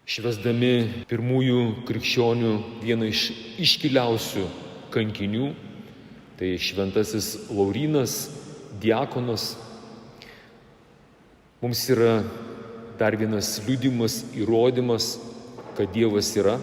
švęsdami pirmųjų krikščionių vieną iš iškiliausių kankinių, tai šventasis Laurynas, diakonas, mums yra dar vienas liudijimas, įrodymas, kad Dievas yra.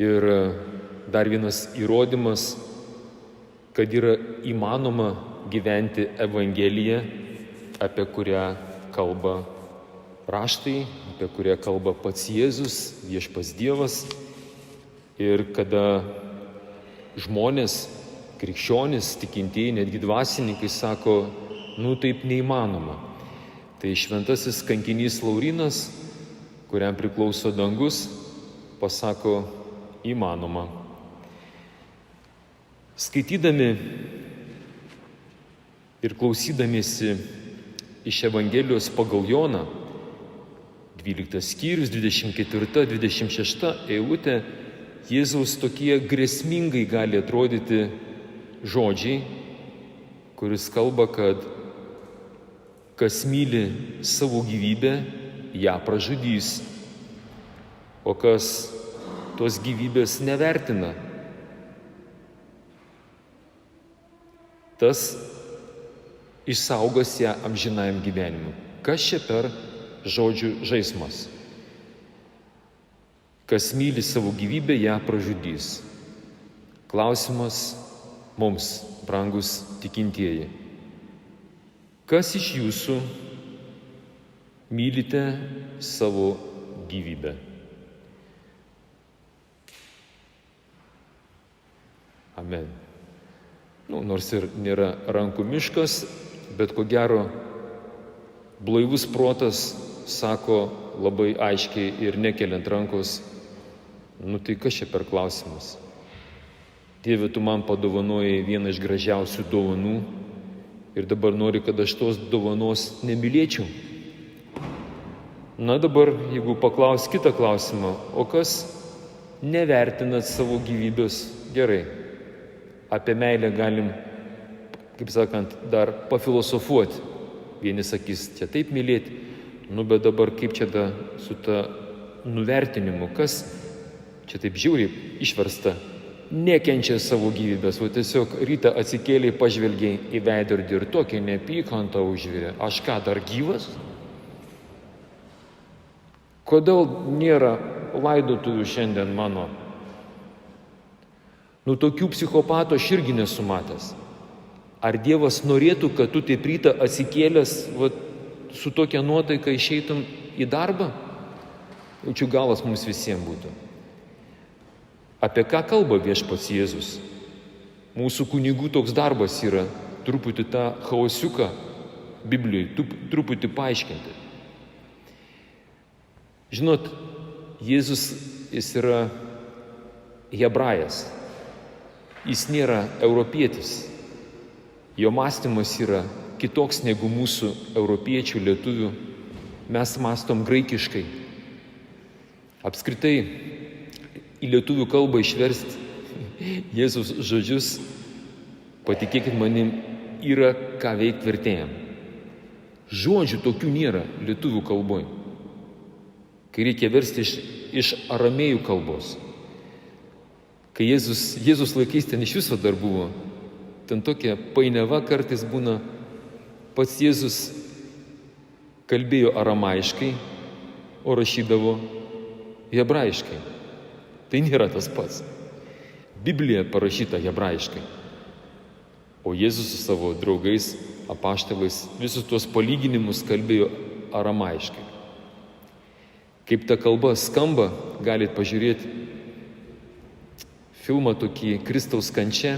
Ir dar vienas įrodymas, kad yra įmanoma gyventi Evangeliją, apie kurią kalba raštai, apie kurią kalba pats Jėzus, viešpats Dievas. Ir kada žmonės, krikščionys, tikintieji, netgi dvasininkai sako, taip neįmanoma. Tai šventasis kankinys Laurynas, kuriam priklauso dangus, pasako įmanoma. Skaitydami ir klausydamiesi iš Evangelijos pagal Joną, 12 skyrius, 24-26 eilutė, Jėzaus tokie grėsmingai gali atrodyti žodžiai, kuris kalba, kad kas myli savo gyvybę, ją pražudys, o kas tos gyvybės nevertina, tas išsaugos ją amžinajam gyvenimui. Kas čia per žodžių žaismas? Kas myli savo gyvybę, ją pražudys. Klausimas mums, brangus tikintieji. Kas iš jūsų mylite savo gyvybę? Amen. Nors ir nėra rankų miškas, bet ko gero blaivus protas sako labai aiškiai ir nekeliant rankos, tai kas čia per klausimas? Dieve, tu man padovanojai vieną iš gražiausių dovanų ir dabar nori, kad aš tos dovanos nemylėčiau. Dabar, jeigu paklaus kitą klausimą, o kas nevertinat savo gyvybės? Gerai, apie meilę galim, kaip sakant, dar pafilosofuoti. Vieni sakys, čia taip mylėti, bet dabar kaip čia su ta nuvertinimu, kas čia taip žiauriai išversta, nekenčia savo gyvybės, tiesiog rytą atsikėlė, pažvelgiai į veidrodį ir tokia neapykanta užvirė. Aš ką, dar gyvas? Kodėl nėra laidotuvių šiandien mano? Tokių psichopatų aš irgi nesu matęs. Ar Dievas norėtų, kad tu taip rytą atsikėlęs su tokia nuotaika išeitum į darbą? Jaučiu, galas mums visiems būtų. Apie ką kalba viešpats Jėzus? Mūsų kunigų toks darbas yra truputį tą chaosiuką Biblijai, truputį paaiškinti. Žinot, Jėzus, jis yra hebrajas. Jis nėra europietis. Jo mąstymas yra kitoks negu mūsų europiečių, lietuvių. Mes mąstom graikiškai. Apskritai, į lietuvių kalbą išversti Jėzus žodžius, patikėkit manim, yra ką veikti vertėjam. Žodžių tokių nėra lietuvių kalboj. Kai reikia versti iš aramėjų kalbos. Kai Jėzus laikais ten iš viso dar buvo, ten tokia painiava kartais būna, pats Jėzus kalbėjo aramaiškai, o rašydavo hebrajiškai. Tai nėra tas pats. Biblija parašyta hebrajiškai. O Jėzus su savo draugais, apaštalais, visus tuos palyginimus kalbėjo aramaiškai. Kaip ta kalba skamba, galit pažiūrėti filmą tokį Kristaus kančia.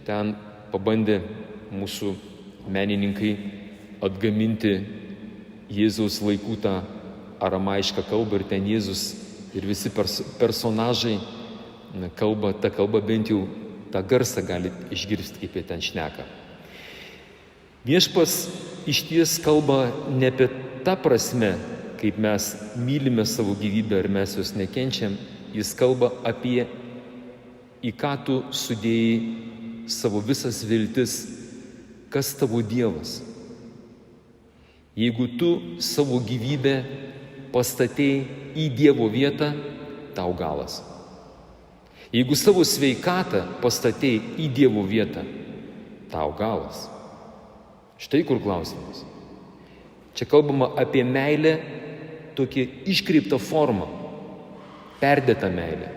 Ten pabandė mūsų menininkai atgaminti Jėzaus laikų tą aramaišką kalbą ir ten Jėzus ir visi personažai kalba, ta kalba bent jau tą garsą gali išgirsti, kaip jie ten šneka. Viešpats išties kalba ne apie tą prasme, kaip mes mylime savo gyvybę ir mes jos nekenčiam, jis kalba apie į ką tu sudėjai savo visas viltis, kas tavo Dievas. Jeigu tu savo gyvybę pastatei į Dievo vietą, tau galas. Jeigu savo sveikatą pastatei į Dievo vietą, tau galas. Štai kur klausimas. Čia kalbama apie meilę, tokia iškreipta forma, perdėta meilė.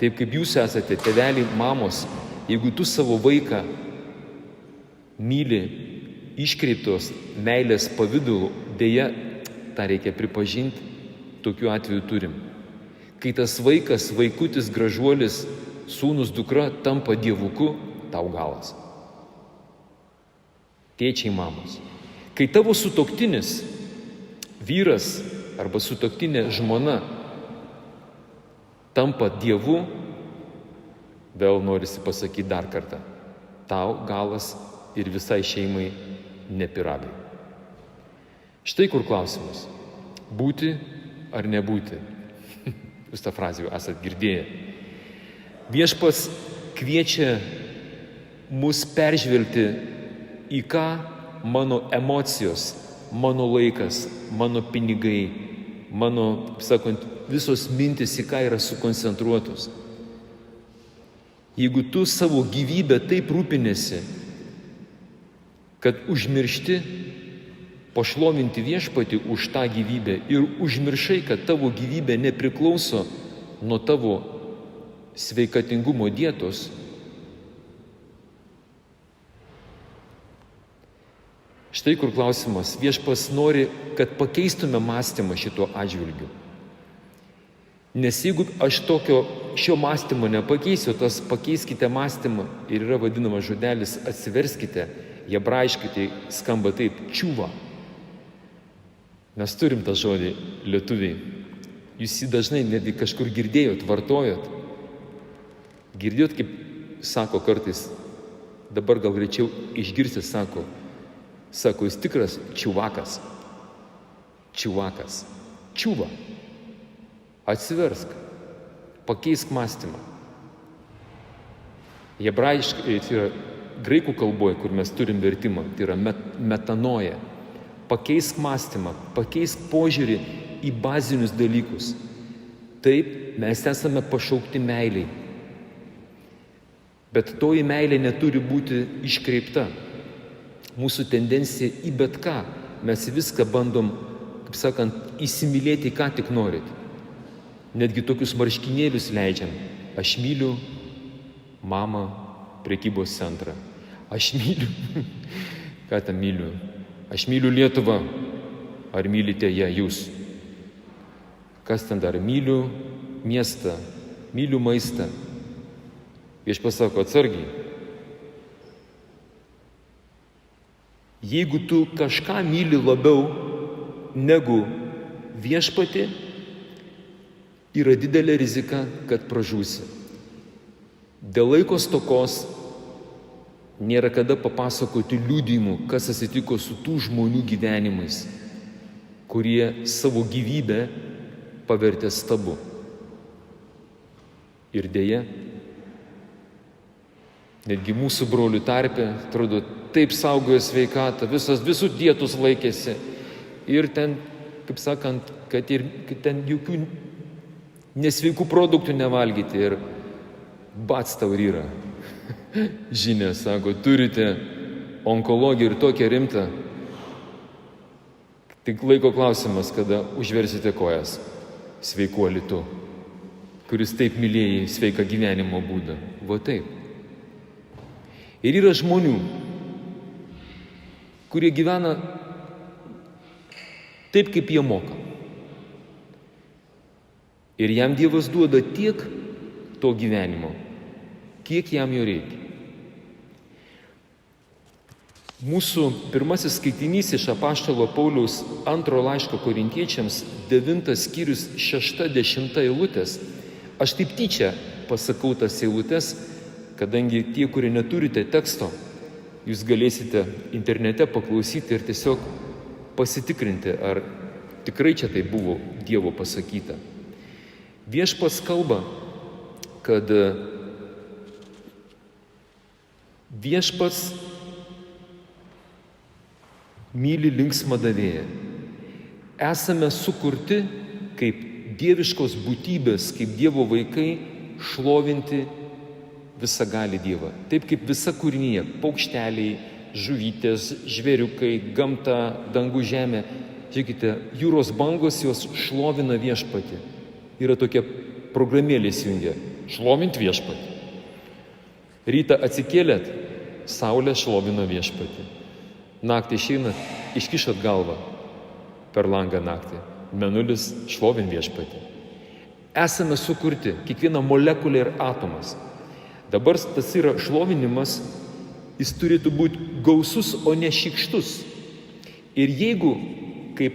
Taip kaip jūs esate, tėveliai, mamos, jeigu tu savo vaiką myli iškreiptos meilės pavidalu, dėja, tą reikia pripažinti, tokių atvejų turim. Kai tas vaikas, vaikutis, gražuolis, sūnus, dukra tampa dievuku, tau galas. Tėčiai, mamos. Kai tavo sutuoktinis, vyras arba sutuoktinė žmona tampa dievu, vėl norisi pasakyti dar kartą, tau galas ir visai šeimai ne pyragai. Štai kur klausimas. Būti ar nebūti? Jūs tą frazę jau esat girdėję. Viešpats kviečia mus peržvelgti, į ką mano emocijos, mano laikas, mano pinigai, mano, sakant, visos mintis į ką yra sukoncentruotos. Jeigu tu savo gyvybę taip rūpinėsi, kad užmiršti pašlovinti viešpatį už tą gyvybę ir užmiršai, kad tavo gyvybė nepriklauso nuo tavo sveikatingumo dietos, štai kur klausimas. Viešpas nori, kad pakeistume mąstymą šituo atžvilgiu. Nes jeigu aš šio mąstymo nepakeisiu, tas pakeiskite mąstymą ir yra vadinamas žodelis atsiverskite, hebrajiškai tai skamba taip, čiuva. Mes turim tą žodį lietuviai. Jūs jį dažnai netgi kažkur girdėjot, vartojot. Girdėjot, kaip sako kartais, dabar gal greičiau išgirsti, sako, jis tikras čiuvakas. Čiuvakas. Čiuva. Atsiversk. Pakeisk mąstymą. Hebrajiškai, tai yra graikų kalboje, kur mes turim vertimą, tai yra metanoja. Pakeisk mąstymą, pakeisk požiūrį į bazinius dalykus. Taip, mes esame pašaukti meiliai. Bet toji meilė neturi būti iškreipta. Mūsų tendencija į bet ką. Mes viską bandom, kaip sakant, įsimylėti, ką tik norit. Netgi tokius marškinėlius leidžiam. Aš myliu mamą, prekybos centrą. Aš myliu, ką tą myliu? Aš myliu Lietuvą. Ar mylite ją jūs? Kas ten dar? Myliu miestą, myliu maistą. Viešpats sako, atsargiai. Jeigu tu kažką myli labiau negu viešpatį, yra didelė rizika, kad pražūsi. Dėl laiko stokos nėra kada papasakoti liudijimų, kas atsitiko su tų žmonių gyvenimais, kurie savo gyvybę pavertė stabu. Ir dėja, netgi mūsų brolių tarpe, atrodo, taip saugojo sveikatą, visų dietus laikėsi. Ir ten, kaip sakant, kad ten jokių nesveikų produktų nevalgyti. Ir bats tau yra. Žinia, sako, turite onkologiją ir tokią rimtą. Tik laiko klausimas, kada užversite kojas sveikuoli tu, kuris taip mylėjai sveiką gyvenimo būdą. Va taip. Ir yra žmonių, kurie gyvena taip, kaip jie moka. Ir jam Dievas duoda tiek to gyvenimo, kiek jam jo reikia. Mūsų pirmasis skaitinys iš apaštalo Pauliaus 2 laiško Korintiečiams 9 skyrius 6-10 eilutės. Aš taip tyčia pasakau tas eilutės, kadangi tie, kurie neturite teksto, jūs galėsite internete paklausyti ir tiesiog pasitikrinti, ar tikrai čia tai buvo Dievo pasakyta. Viešpats kalba, kad viešpats myli linksmą davėją. Esame sukurti kaip dieviškos būtybės, kaip Dievo vaikai šlovinti visagalį Dievą. Taip kaip visa kūrinija, paukšteliai, žuvytės, žvėriukai, gamta, dangų, žemė. Žiūrėkite, jūros bangos jos šlovina viešpatį. Yra tokia programėlė įsijungia. Šlovint viešpatį. Rytą atsikėlėt, saulė šlovina viešpatį. Naktį išeinat, iškišat galvą per langą naktį. Mėnulis šlovin viešpatį. Esame sukurti, kiekviena molekulė ir atomas. Dabar tas yra šlovinimas, jis turėtų būti gausus, o ne šykštus. Ir jeigu, kaip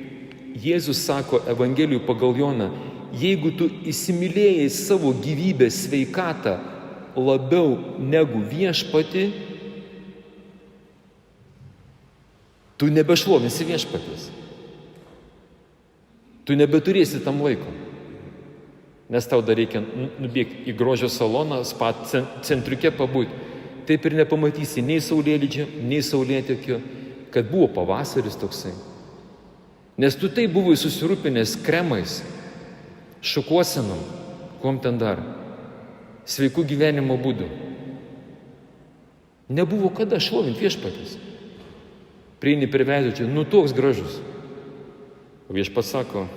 Jėzus sako Evangelijų pagal Joną, jeigu tu įsimylėjai savo gyvybę, sveikatą labiau negu viešpatį, tu nebešlovinsi viešpaties. Tu nebeturėsi tam laiko. Nes tau dar reikia nubėgti į grožio saloną, spa centriuke pabūti. Taip ir nepamatysi nei saulėlydžio, nei saulėtekio, kad buvo pavasaris toksai. Nes tu taip buvai susirūpinęs kremais, šukuosenom, kuom ten dar, sveikų gyvenimo būdų. Nebuvo kada šlovinti viešpatis. Prieini prie veidrodžio, toks gražus. O viešpats sako,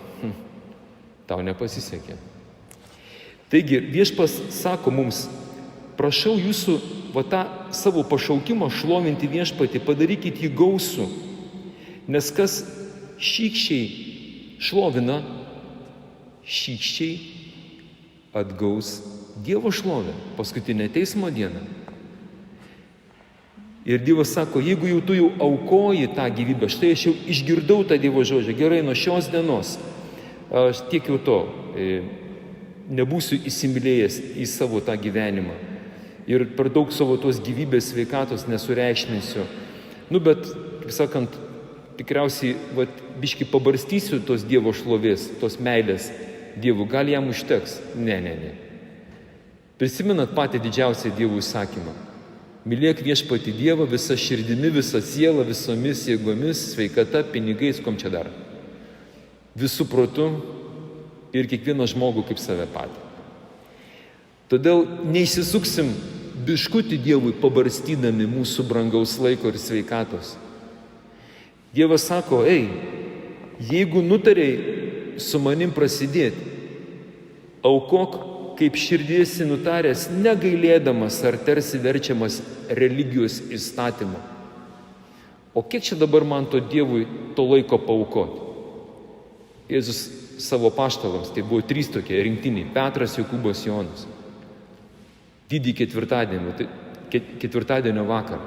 tau nepasisekė. Taigi viešpats sako mums, prašau jūsų tą savo pašaukimą šlovinti viešpatį, padarykit jį gausų, nes kas šykščiai šlovina, šykščiai atgaus Dievo šlovę, paskutinę teismo dieną. Ir Dievas sako, jeigu jau tu jau aukoji tą gyvybę, štai aš jau išgirdau tą Dievo žodžią, gerai, nuo šios dienos aš tiek jau to, nebūsiu įsimylėjęs į savo tą gyvenimą ir per daug savo tos gyvybės sveikatos nesureikšminsiu. Bet, kaip sakant, tikriausiai biškį pabarstysiu tos Dievo šlovės, tos meilės Dievų, gal jam užteks? Ne. Prisimenat patį didžiausią Dievo įsakymą. Mylėk viešpatį Dievą visą širdimi, visą sielą, visomis jėgomis, sveikata, pinigais, kom čia dar. Visų protu ir kiekvieną žmogų kaip save patį. Todėl neįsisuksim biškutį Dievui pabarstydami mūsų brangaus laiko ir sveikatos. Dievas sako, jeigu nutarei su manim prasidėti, aukok kaip širdiesi nutaręs, negailėdamas ar tarsi verčiamas religijos įstatymu. O kiek čia dabar man to Dievui to laiko paaukoti? Jėzus savo apaštalams, tai buvo 3 tokie rinktiniai, Petras, Jokūbas, Jonas. Didį ketvirtadienio vakarą,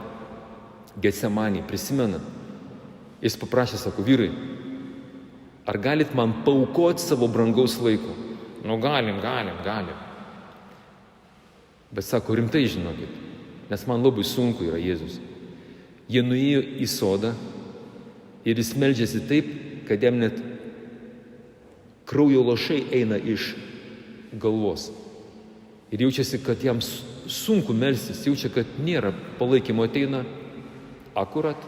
Getsemanį, prisimena, jis paprašė, sako, vyrai, ar galit man paaukoti savo brangaus laiko? Galim. Bet sako, rimtai žinokit, nes man labai sunku yra Jėzus. Jie nuėjo į sodą ir jis meldžiasi taip, kad jam net kraujo lašai eina iš galvos. Ir jaučiasi, kad jam sunku melstis, jaučia, kad nėra palaikymo, ateina akurat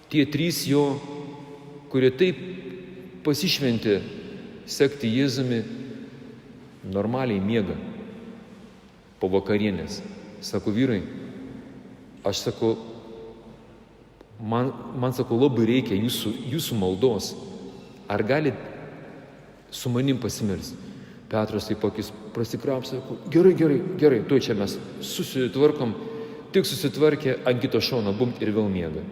tie 3 jo, kurie taip pasišventė sekti Jėzumi, normaliai miega po vakarienės. Sako, vyrai, aš sako, man sako, labai reikia jūsų maldos. Ar galit su manim pasimelsti? Petras taip akis prasikrapš, sako, gerai, tuoj čia mes susitvarkom, tik susitvarkė ant kito šono, bumt ir vėl miega.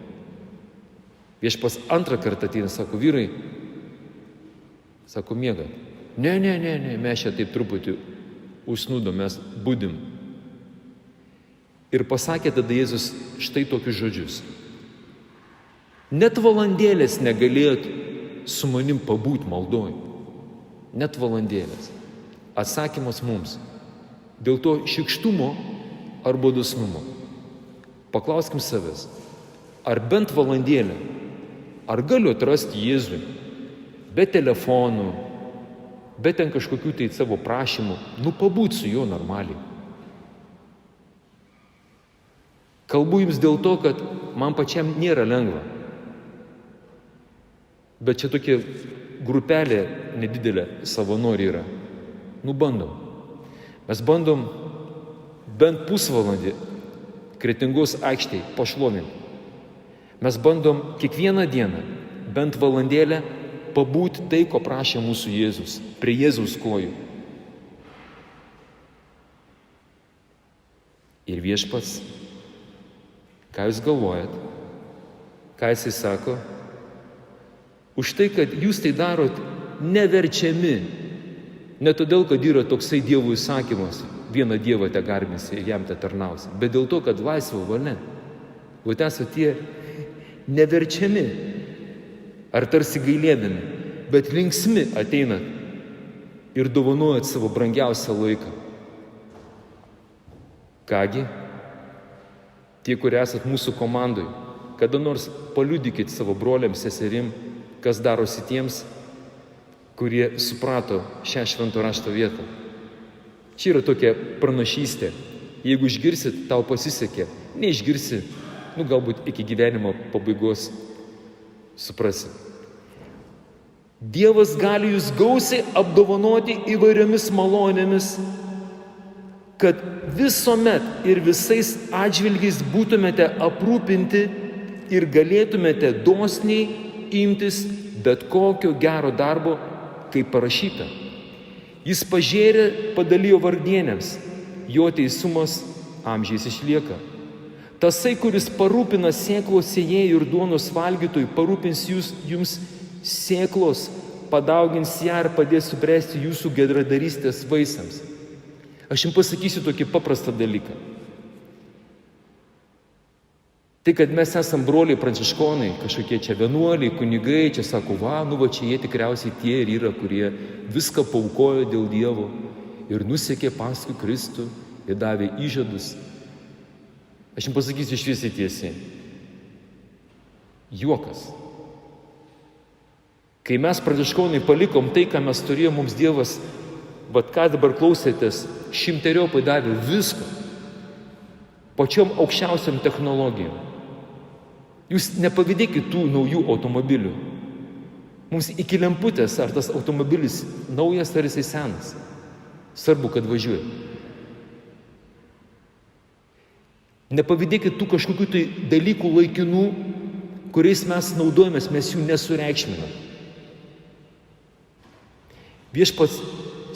Viešpas antrą kartą ateina, sako, vyrai, sako, miega. Ne, mes čia taip truputį užsnūdom, mes budim. Ir pasakė tada Jėzus štai tokius žodžius. Net valandėlės negalėjot su manim pabūt maldoj. Net valandėlės. Atsakymas mums. Dėl to šykštumo arba dosnumo. Paklauskim savęs, ar bent valandėlę, ar galiu atrasti Jėzui, be telefonų, be ten kažkokių tai savo prašymų, pabūt su juo normaliai. Kalbu jums dėl to, kad man pačiam nėra lengva. Bet čia tokie grupelė nedidelė savanorių yra. Bandom. Mes bandom bent pusvalandį Kretingos aikštėj pašlovinti. Mes bandom kiekvieną dieną bent valandėlę pabūti tai, ko prašė mūsų Jėzus, prie Jėzaus kojų. Ir Viešpats, ką jūs galvojat, ką jisai sako, už tai, kad jūs tai darot neverčiami, ne todėl, kad yra toksai Dievo įsakymas, vieną Dievą te garbinsi ir jam te tarnausi, bet dėl to, kad laisvo valia. Vat esate tie neverčiami, ar tarsi gailėdami, bet linksmi ateinat ir dovanojat savo brangiausią laiką. Kągi, tie, kurie esat mūsų komandoj, kada nors paliudykit savo broliams, seserim, kas darosi tiems, kurie suprato šią švento rašto vietą. Čia yra tokia pranašystė. Jeigu išgirsit, tau pasisekė. Neišgirsi, galbūt iki gyvenimo pabaigos suprasi. Dievas gali jūs gausiai apdovanoti įvairiomis malonėmis, kad visuomet ir visais atžvilgiais būtumėte aprūpinti ir galėtumėte dosniai imtis bet kokio gero darbo, kaip parašyta. Jis pažėrė, padalijo vargdieniams, jo teisumas amžiais išlieka. Tasai, kuris parūpina sėklos sėjėjų ir duonos valgytojų, parūpins jums sėklos, padaugins ją ir padės subręsti jūsų gedradarystės vaisiams. Aš jums pasakysiu tokį paprastą dalyką. Tai, kad mes esam broliai pranciškonai, kažkokie čia vienuoliai, kunigai, čia sako, čia jie tikriausiai tie ir yra, kurie viską paaukojo dėl Dievo ir nusekė paskui Kristų ir davė įžadus. Aš jums pasakysiu šviesiai tiesiai. Juokas. Kai mes pranciškonai palikom tai, ką mes turėjome, mums Dievas, ką dabar klausėtės, 100-eriopai davė viską, pačiom aukščiausiam technologijom. Jūs nepavydėkit tų naujų automobilių. Mums iki lemputės, ar tas automobilis naujas, ar jisai senas. Svarbu, kad važiuoja. Nepavydėkit tų kažkokių tai dalykų laikinų, kuriais mes naudojamės, mes jų nesureikšminam. Viešpats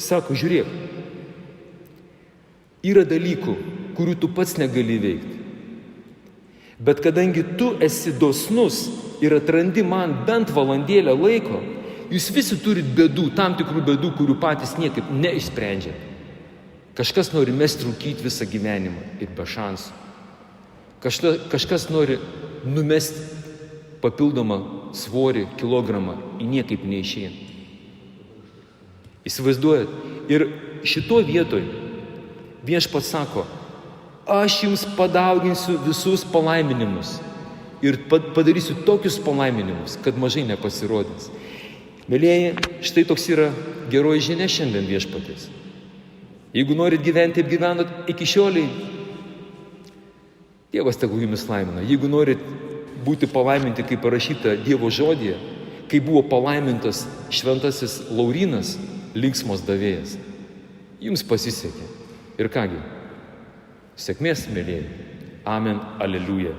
sako, žiūrėk, yra dalykų, kurių tu pats negali veikti. Bet kadangi tu esi dosnus ir atrandi man bent valandėlę laiko, jūs visi turit bėdų, tam tikrų bėdų, kurių patys niekaip neišsprendžia. Kažkas nori mesti rūkyti visą gyvenimą ir be šansų. Kažkas nori numesti papildomą svorį, kilogramą į niekaip neišėjant. Įsivaizduojat? Ir šito vietoj Viešpats sako, aš jums padauginsiu visus palaiminimus ir padarysiu tokius palaiminimus, kad mažai nepasirodys. Mėlieji, štai toks yra geroji žinia šiandien Viešpaties. Jeigu norit gyventi, kaip gyvenat iki šioliai, Dievas tegul jumis laimina. Jeigu norit būti palaiminti, kaip parašyta Dievo žodyje, kai buvo palaimintas šventasis Laurynas, linksmos davėjas, jums pasisekė. Ir kągi, sėkmės, mėlieji. Amen, aleliuja.